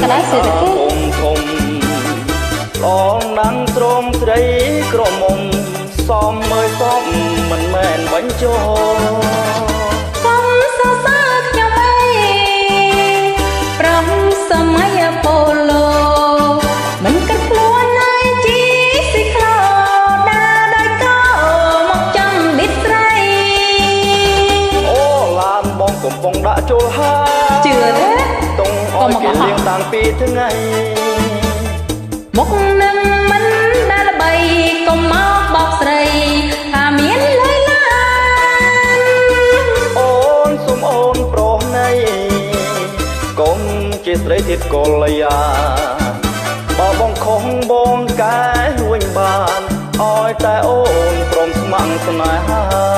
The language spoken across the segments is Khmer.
កណ្ដាលសេដ្ឋកិច្ចធំឡងណាំងត្រមត្រីក្រមុំសំមើលសំមិនមែនបាញ់ចោកុំសរសើរខ្ញុំអីប្រំសម័យប៉ូឡូមិនគិតខ្លួនឯងជីស៊ីក្លោដើរដោយកោមកចាំឌីស្រីអូឡានបងកំពុងដាក់ចូលហើយជឿទេតុងអោយគេលៀងតាំងពីថ្ងៃមុខនឹងមិនដែលល្បីកុំមកបោកស្រីថាមានលុយឡានអូនសុំអូនប្រុសណៃកុំជាស្រីទៀតកលយាបើបងខំបងកែវិញបានអោយតែអូនព្រមស្ម័គ្រស្នេហា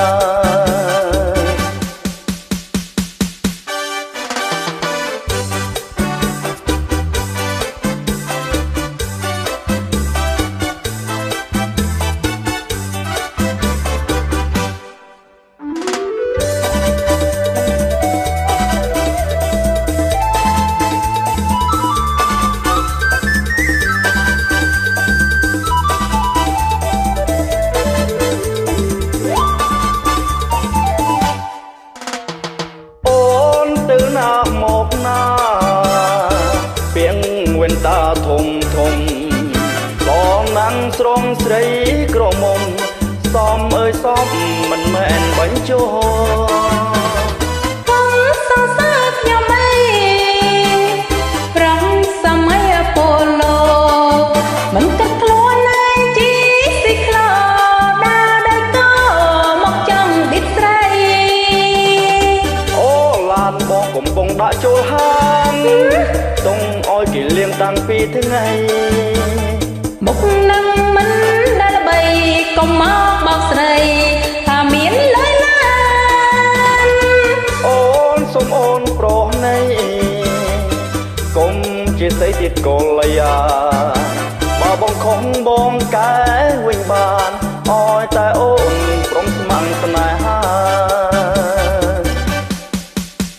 មកណាពីងវិញតាធំបងណាំងស្រងស្រីក្រមុំសំអើយសំមិនមែនបាញ់ចោកុំសរសើរខ្ញុំអីប្រំសម័យប៉ូឡូមិនគិតខ្លួនឯងជីស៊ីក្លោដើរដោយកោមកចាំឌីស្រីអូឡានបងកំពុងដាក់ចូលហាងតុងអោយគេលៀងតាំងពីថ្ងៃមុខនឹងមិនដែលល្បីកុំមកបោកស្រីថាមានលុយឡានអូនសុំអូនប្រុសណៃកុំជាស្រីទៀតកលយាបើបងខំបងកែវិញបា